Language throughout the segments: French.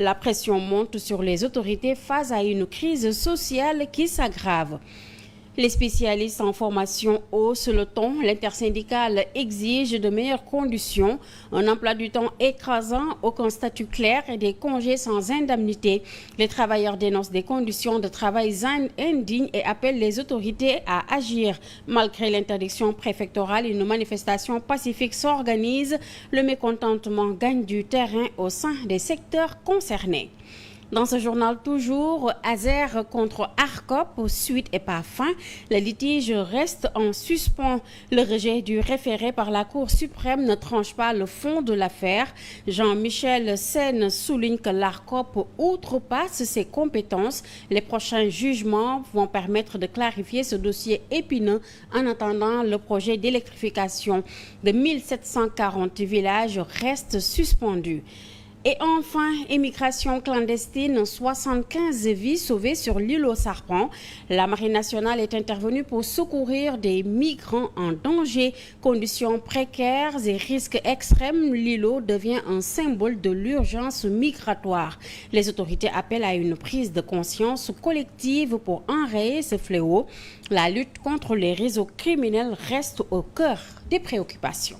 La pression monte sur les autorités face à une crise sociale qui s'aggrave. Les spécialistes en formation haussent le ton. L'intersyndicale exige de meilleures conditions, un emploi du temps écrasant, aucun statut clair et des congés sans indemnité. Les travailleurs dénoncent des conditions de travail indignes et appellent les autorités à agir. Malgré l'interdiction préfectorale, une manifestation pacifique s'organise. Le mécontentement gagne du terrain au sein des secteurs concernés. Dans ce journal toujours, Azer contre Arcop, suite et pas fin. Le litige reste en suspens. Le rejet du référé par la Cour suprême ne tranche pas le fond de l'affaire. Jean-Michel Sen souligne que l'Arcop outrepasse ses compétences. Les prochains jugements vont permettre de clarifier ce dossier épineux en attendant le projet d'électrification de 1740 villages reste suspendu. Et enfin, émigration clandestine, 75 vies sauvées sur l'île aux Serpents. La Marine nationale est intervenue pour secourir des migrants en danger. Conditions précaires et risques extrêmes, l'îlot devient un symbole de l'urgence migratoire. Les autorités appellent à une prise de conscience collective pour enrayer ce fléau. La lutte contre les réseaux criminels reste au cœur des préoccupations.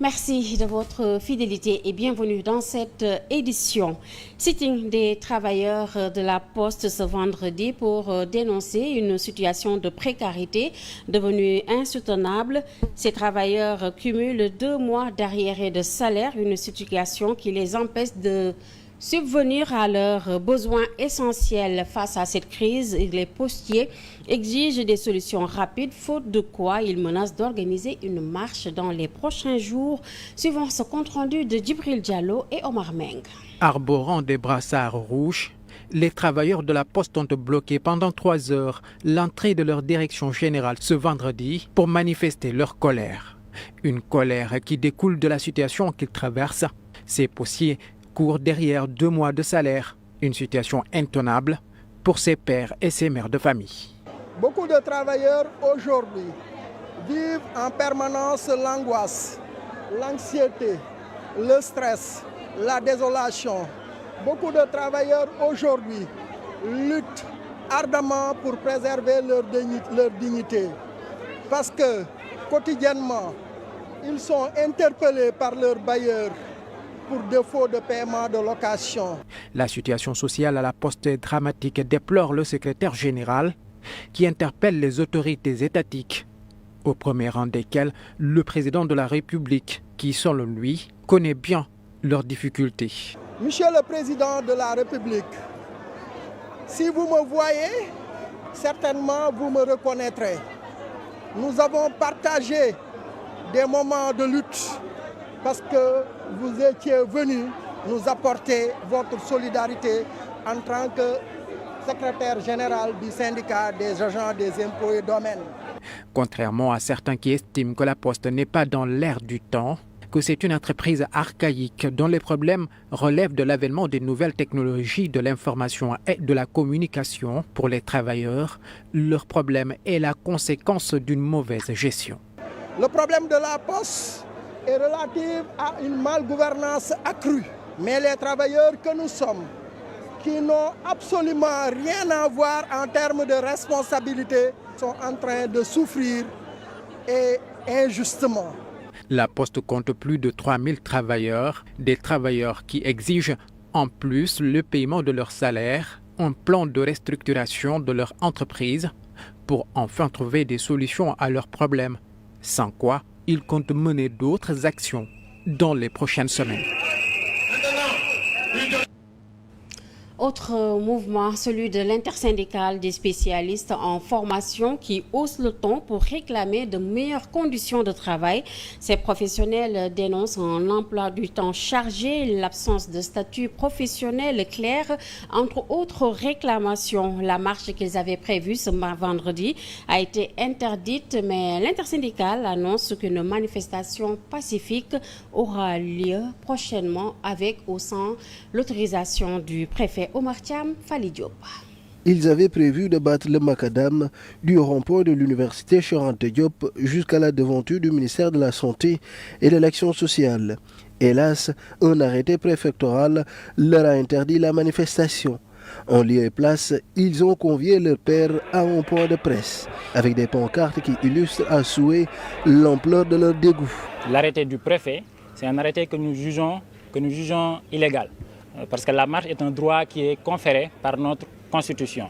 Merci de votre fidélité et bienvenue dans cette édition. Sitting des travailleurs de la Poste ce vendredi pour dénoncer une situation de précarité devenue insoutenable. Ces travailleurs cumulent 2 mois d'arriérés de salaire, une situation qui les empêche de subvenir à leurs besoins essentiels. Face à cette crise, les postiers exigent des solutions rapides, faute de quoi ils menacent d'organiser une marche dans les prochains jours, suivant ce compte-rendu de Djibril Diallo et Omar Meng. Arborant des brassards rouges, les travailleurs de la Poste ont bloqué pendant 3 heures l'entrée de leur direction générale ce vendredi pour manifester leur colère. Une colère qui découle de la situation qu'ils traversent. Ces postiers courent derrière 2 mois de salaire, une situation intenable pour ces pères et ces mères de famille. Beaucoup de travailleurs aujourd'hui vivent en permanence l'angoisse, l'anxiété, le stress, la désolation. Beaucoup de travailleurs aujourd'hui luttent ardemment pour préserver leur dignité parce que quotidiennement, ils sont interpellés par leurs bailleurs pour défaut de paiement de location. La situation sociale à la Poste est dramatique, déplore le secrétaire général qui interpelle les autorités étatiques, au premier rang desquelles le président de la République qui, selon lui, connaît bien leurs difficultés. Monsieur le président de la République, si vous me voyez, certainement vous me reconnaîtrez. Nous avons partagé des moments de lutte parce que vous étiez venu nous apporter votre solidarité en tant que secrétaire général du syndicat des agents des impôts et domaines. Contrairement à certains qui estiment que la Poste n'est pas dans l'air du temps, que c'est une entreprise archaïque dont les problèmes relèvent de l'avènement des nouvelles technologies de l'information et de la communication, pour les travailleurs, leur problème est la conséquence d'une mauvaise gestion. Le problème de la Poste est relative à une malgouvernance accrue. Mais les travailleurs que nous sommes, qui n'ont absolument rien à voir en termes de responsabilité, sont en train de souffrir et injustement. La Poste compte plus de 3000 travailleurs, des travailleurs qui exigent en plus le paiement de leur salaire, un plan de restructuration de leur entreprise pour enfin trouver des solutions à leurs problèmes, sans quoi ils comptent mener d'autres actions dans les prochaines semaines. Autre mouvement, celui de l'intersyndicale des spécialistes en formation qui hausse le ton pour réclamer de meilleures conditions de travail. Ces professionnels dénoncent un emploi du temps chargé, l'absence de statut professionnel clair, entre autres réclamations. La marche qu'ils avaient prévue ce vendredi a été interdite, mais l'intersyndicale annonce qu'une manifestation pacifique aura lieu prochainement avec ou sans l'autorisation du préfet Omar Thiam Fali Diop. Ils avaient prévu de battre le macadam du rond-point de l'université Cheikh Anta Diop jusqu'à la devanture du ministère de la Santé et de l'Action sociale. Hélas, un arrêté préfectoral leur a interdit la manifestation. En lieu et place, ils ont convié leur père à un point de presse, avec des pancartes qui illustrent à souhait l'ampleur de leur dégoût. L'arrêté du préfet, c'est un arrêté que nous jugeons illégal, parce que la marche est un droit qui est conféré par notre Constitution.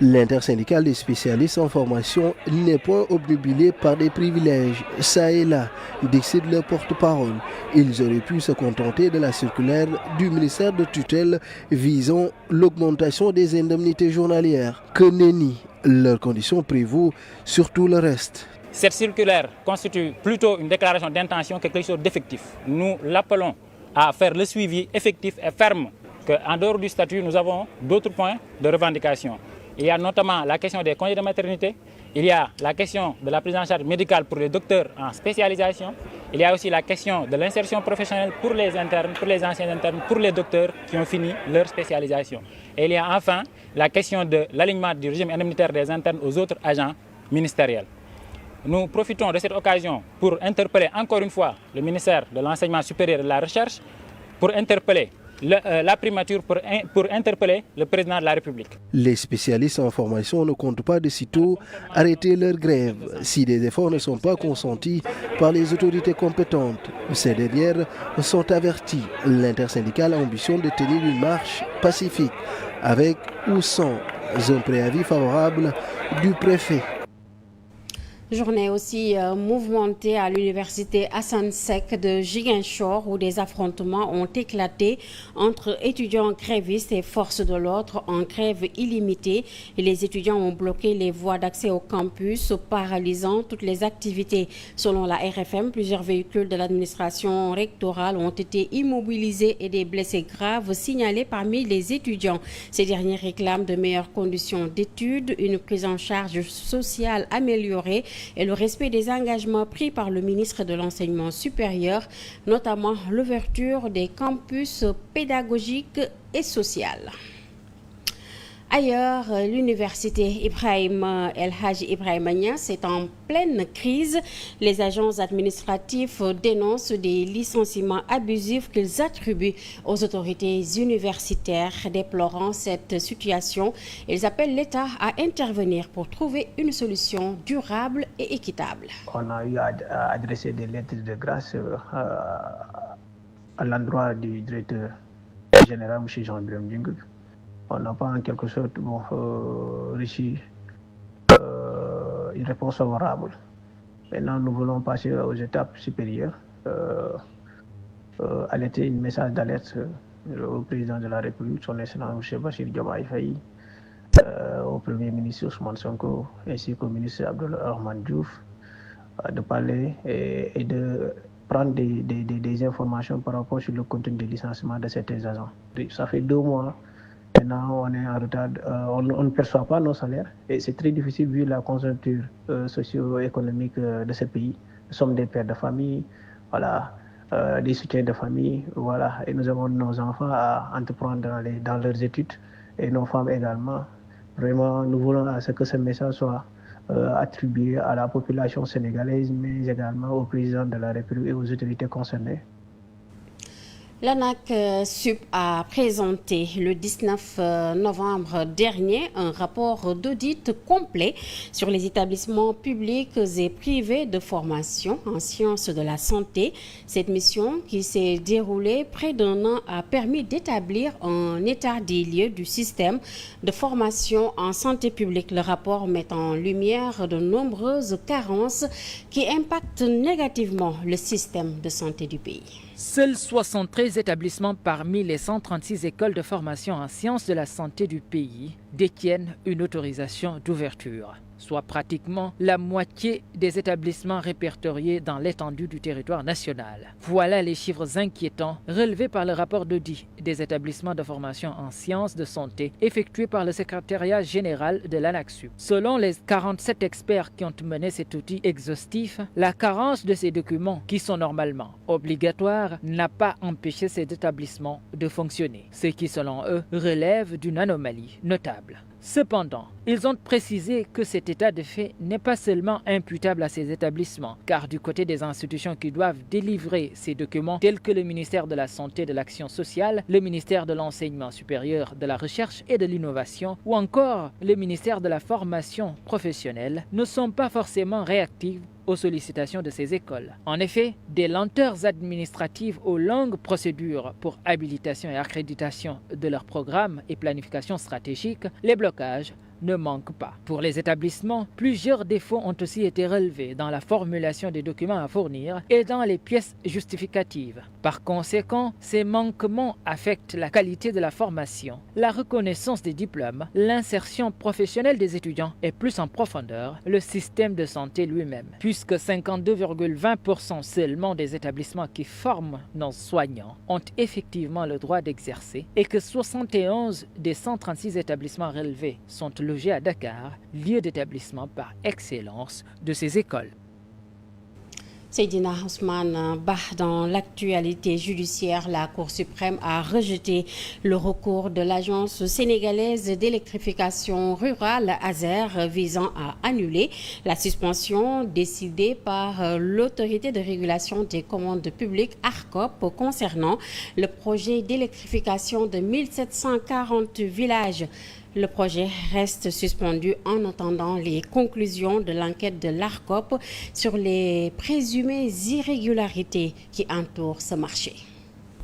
L'intersyndicale des spécialistes en formation n'est point obnubilé par des privilèges, ça et là, décide leur porte-parole. Ils auraient pu se contenter de la circulaire du ministère de tutelle visant l'augmentation des indemnités journalières. Que nenni, leurs conditions prévaut sur tout le reste. Cette circulaire constitue plutôt une déclaration d'intention que quelque chose d'effectif. Nous l'appelons à faire le suivi effectif et ferme, qu'en dehors du statut, nous avons d'autres points de revendication. Il y a notamment la question des congés de maternité, il y a la question de la prise en charge médicale pour les docteurs en spécialisation, il y a aussi la question de l'insertion professionnelle pour les internes, pour les anciens internes, pour les docteurs qui ont fini leur spécialisation. Et il y a enfin la question de l'alignement du régime indemnitaire des internes aux autres agents ministériels. Nous profitons de cette occasion pour interpeller encore une fois le ministère de l'Enseignement supérieur et de la Recherche, pour interpeller la primature, pour interpeller le président de la République. Les spécialistes en formation ne comptent pas de sitôt arrêter leur grève si des efforts ne sont pas consentis par les autorités compétentes. Ces dernières sont averties. L'intersyndicale ambitionne de tenir une marche pacifique avec ou sans un préavis favorable du préfet. Journée aussi mouvementée à l'université Assane Seck de Ziguinchor où des affrontements ont éclaté entre étudiants grévistes et forces de l'ordre en grève illimitée. Et les étudiants ont bloqué les voies d'accès au campus, paralysant toutes les activités. Selon la RFM, plusieurs véhicules de l'administration rectorale ont été immobilisés et des blessés graves signalés parmi les étudiants. Ces derniers réclament de meilleures conditions d'études, une prise en charge sociale améliorée et le respect des engagements pris par le ministre de l'Enseignement supérieur, notamment l'ouverture des campus pédagogiques et sociaux. Ailleurs, l'université Ibrahim El Hadji Ibrahima Niasse est en pleine crise. Les agents administratifs dénoncent des licenciements abusifs qu'ils attribuent aux autorités universitaires. Déplorant cette situation, ils appellent l'État à intervenir pour trouver une solution durable et équitable. On a eu à adresser des lettres de grâce à l'endroit du directeur général, M. Jean-Guillaume Dingou. On n'a pas en quelque sorte reçu une réponse favorable. Maintenant, nous voulons passer aux étapes supérieures, alerter un message d'alerte au président de la République, son Excellence M. Bassirou Diomaye Faye, au Premier ministre Ousmane Sonko, ainsi qu'au ministre Abdourahmane Diouf, de parler et de prendre des informations par rapport sur le contenu des licenciements de certains agents. Ça fait 2 mois. Maintenant, on est en retard, on ne perçoit pas nos salaires et c'est très difficile vu la conjoncture socio-économique de ce pays. Nous sommes des pères de famille, voilà, des soutiens de famille, voilà, et nous avons nos enfants à entreprendre dans leurs études et nos femmes également. Vraiment, nous voulons à ce que ce message soit attribué à la population sénégalaise, mais également au président de la République et aux autorités concernées. L'ANAQ Sup a présenté le 19 novembre dernier un rapport d'audit complet sur les établissements publics et privés de formation en sciences de la santé. Cette mission, qui s'est déroulée près d'1 an, a permis d'établir un état des lieux du système de formation en santé publique. Le rapport met en lumière de nombreuses carences qui impactent négativement le système de santé du pays. Seuls 73 établissements parmi les 136 écoles de formation en sciences de la santé du pays détiennent une autorisation d'ouverture, soit pratiquement la moitié des établissements répertoriés dans l'étendue du territoire national. Voilà les chiffres inquiétants relevés par le rapport d'audit des établissements de formation en sciences de santé effectué par le secrétariat général de l'ANAQ Sup. Selon les 47 experts qui ont mené cet outil exhaustif, la carence de ces documents, qui sont normalement obligatoires, n'a pas empêché ces établissements de fonctionner, ce qui selon eux relève d'une anomalie notable. Cependant, ils ont précisé que cet état de fait n'est pas seulement imputable à ces établissements, car du côté des institutions qui doivent délivrer ces documents, tels que le ministère de la Santé et de l'Action sociale, le ministère de l'Enseignement supérieur, de la Recherche et de l'Innovation, ou encore le ministère de la Formation professionnelle, ne sont pas forcément réactifs aux sollicitations de ces écoles. En effet, des lenteurs administratives aux longues procédures pour habilitation et accréditation de leurs programmes et planification stratégique, les blocages ne manquent pas. Pour les établissements, plusieurs défauts ont aussi été relevés dans la formulation des documents à fournir et dans les pièces justificatives. Par conséquent, ces manquements affectent la qualité de la formation, la reconnaissance des diplômes, l'insertion professionnelle des étudiants et plus en profondeur, le système de santé lui-même, puisque 52,20% seulement des établissements qui forment nos soignants ont effectivement le droit d'exercer et que 71 des 136 établissements relevés sont logés à Dakar, lieu d'établissement par excellence de ces écoles. Seydina Ousmane Bah, dans l'actualité judiciaire, la Cour suprême a rejeté le recours de l'Agence sénégalaise d'électrification rurale ASER visant à annuler la suspension décidée par l'autorité de régulation des commandes publiques ARCOP concernant le projet d'électrification de 1740 villages. Le projet reste suspendu en attendant les conclusions de l'enquête de l'ARCOP sur les présumées irrégularités qui entourent ce marché.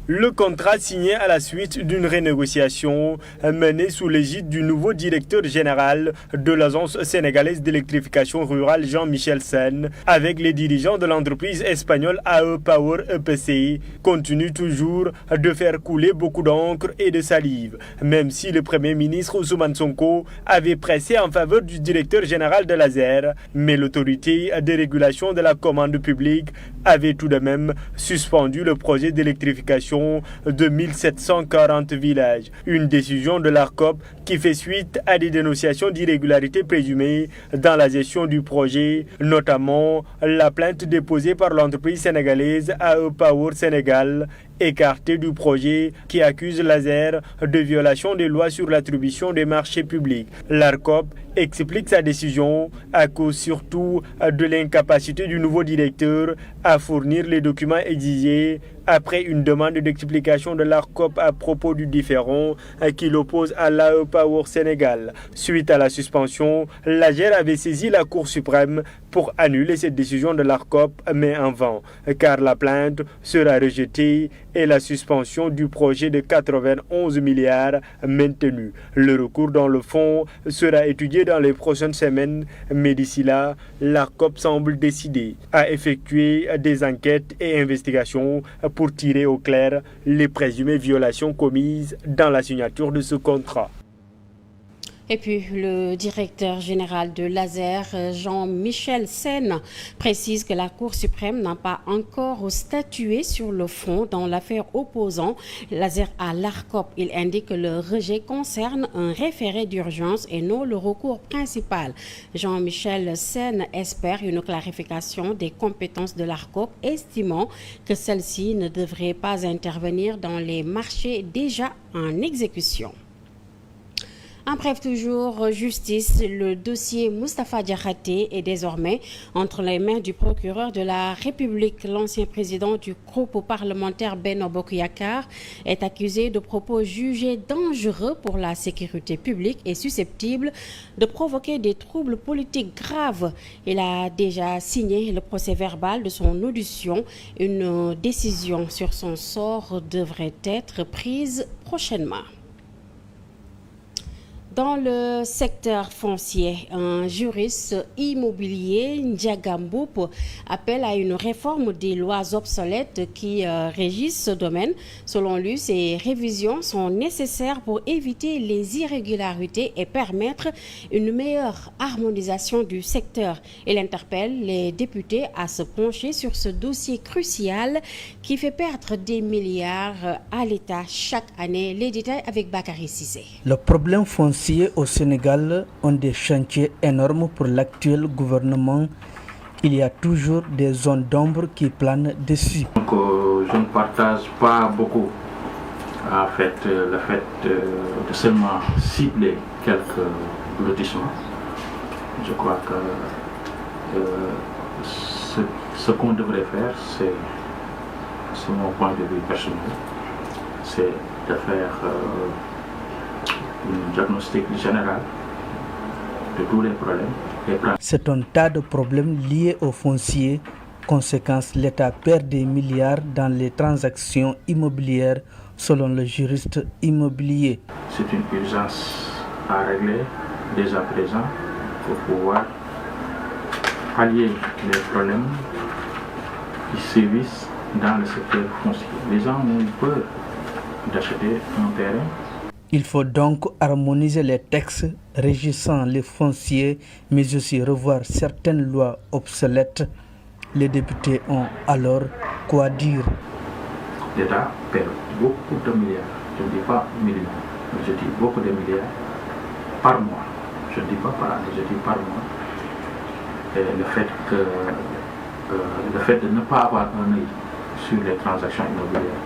Le contrat signé à la suite d'une renégociation menée sous l'égide du nouveau directeur général de l'Agence sénégalaise d'électrification rurale Jean-Michel Sène avec les dirigeants de l'entreprise espagnole AE Power EPC continue toujours de faire couler beaucoup d'encre et de salive, même si le Premier ministre Ousmane Sonko avait pressé en faveur du directeur général de l'ASER, mais l'autorité de régulation de la commande publique avait tout de même suspendu le projet d'électrification de 1740 villages. Une décision de l'ARCOP qui fait suite à des dénonciations d'irrégularités présumées dans la gestion du projet, notamment la plainte déposée par l'entreprise sénégalaise AE Power Sénégal, écartée du projet qui accuse l'ASER de violation des lois sur l'attribution des marchés publics. L'ARCOP explique sa décision à cause surtout de l'incapacité du nouveau directeur à fournir les documents exigés après une demande d'explication de l'ARCOP à propos du différend qui l'oppose à l'AE Power Sénégal. Suite à la suspension, l'AGER avait saisi la Cour suprême pour annuler cette décision de l'ARCOP, mais en vain, car la plainte sera rejetée et la suspension du projet de 91 milliards maintenue. Le recours dans le fond sera étudié dans les prochaines semaines, mais d'ici là, l'ARCOP semble décidée à effectuer des enquêtes et investigations pour tirer au clair les présumées violations commises dans la signature de ce contrat. Et puis, le directeur général de l'ASER, Jean-Michel Sène, précise que la Cour suprême n'a pas encore statué sur le fond dans l'affaire opposant l'ASER à l'ARCOP. Il indique que le rejet concerne un référé d'urgence et non le recours principal. Jean-Michel Sène espère une clarification des compétences de l'ARCOP, estimant que celle-ci ne devrait pas intervenir dans les marchés déjà en exécution. En bref, toujours justice, le dossier Moustapha Diakhaté est désormais entre les mains du procureur de la République. L'ancien président du groupe parlementaire Benno Bokk Yakaar est accusé de propos jugés dangereux pour la sécurité publique et susceptibles de provoquer des troubles politiques graves. Il a déjà signé le procès-verbal de son audition. Une décision sur son sort devrait être prise prochainement. Dans le secteur foncier, un juriste immobilier, Ndiaga Mboup, appelle à une réforme des lois obsolètes qui régissent ce domaine. Selon lui, ces révisions sont nécessaires pour éviter les irrégularités et permettre une meilleure harmonisation du secteur. Il interpelle les députés à se pencher sur ce dossier crucial qui fait perdre des milliards à l'État chaque année. Les détails avec Bakary Cissé. Le problème foncier au Sénégal ont des chantiers énormes pour l'actuel gouvernement. Il y a toujours des zones d'ombre qui planent dessus. Donc, je ne partage pas beaucoup le fait de seulement cibler quelques lotissements. Je crois que ce qu'on devrait faire, c'est mon point de vue personnel, c'est de faire un diagnostic général de tous les problèmes. C'est un tas de problèmes liés au foncier. Conséquence, l'État perd des milliards dans les transactions immobilières, selon le juriste immobilier. C'est une urgence à régler dès à présent pour pouvoir pallier les problèmes qui sévissent dans le secteur foncier. Les gens ont peur d'acheter un terrain. Il faut donc harmoniser les textes régissant les fonciers, mais aussi revoir certaines lois obsolètes. Les députés ont alors quoi dire? L'État perd beaucoup de milliards, je ne dis pas millions, mais je dis beaucoup de milliards par mois. Je ne dis pas par année, je dis par mois. Et le fait de ne pas avoir un œil sur les transactions immobilières.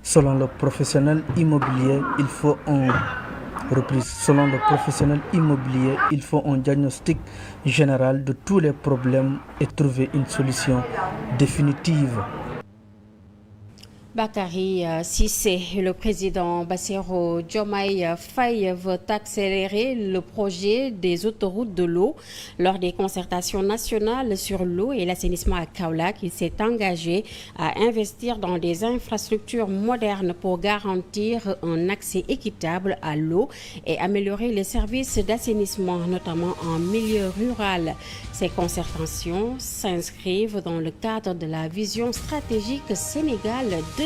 Selon le professionnel immobilier, il faut un diagnostic général de tous les problèmes et trouver une solution définitive. Bakary Cissé, le président Bassirou Diomaye Faye veut accélérer le projet des autoroutes de l'eau. Lors des concertations nationales sur l'eau et l'assainissement à Kaolack, il s'est engagé à investir dans des infrastructures modernes pour garantir un accès équitable à l'eau et améliorer les services d'assainissement, notamment en milieu rural. Ces concertations s'inscrivent dans le cadre de la vision stratégique Sénégal 2050.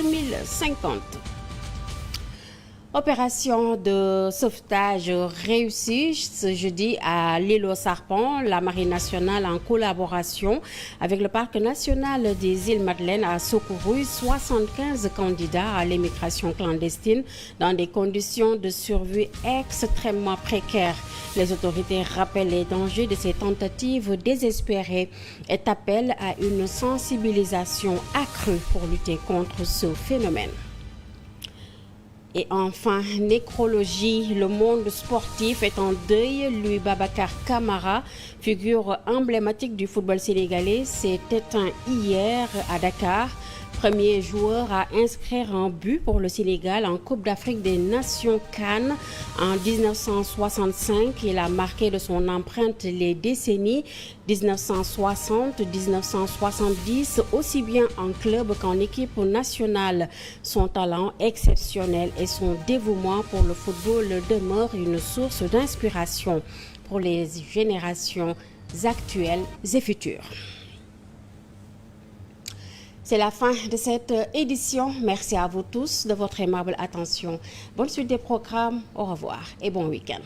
Opération de sauvetage réussie ce jeudi à l'île aux Serpents. La Marine nationale, en collaboration avec le Parc national des îles Madeleine, a secouru 75 candidats à l'immigration clandestine dans des conditions de survie extrêmement précaires. Les autorités rappellent les dangers de ces tentatives désespérées et appellent à une sensibilisation accrue pour lutter contre ce phénomène. Et enfin, nécrologie, le monde sportif est en deuil. Lui, Babacar Camara, figure emblématique du football sénégalais, s'est éteint hier à Dakar. Premier joueur à inscrire un but pour le Sénégal en Coupe d'Afrique des Nations CAN en 1965. Il a marqué de son empreinte les décennies 1960-1970, aussi bien en club qu'en équipe nationale. Son talent exceptionnel et son dévouement pour le football demeurent une source d'inspiration pour les générations actuelles et futures. C'est la fin de cette édition. Merci à vous tous de votre aimable attention. Bonne suite des programmes. Au revoir et bon week-end.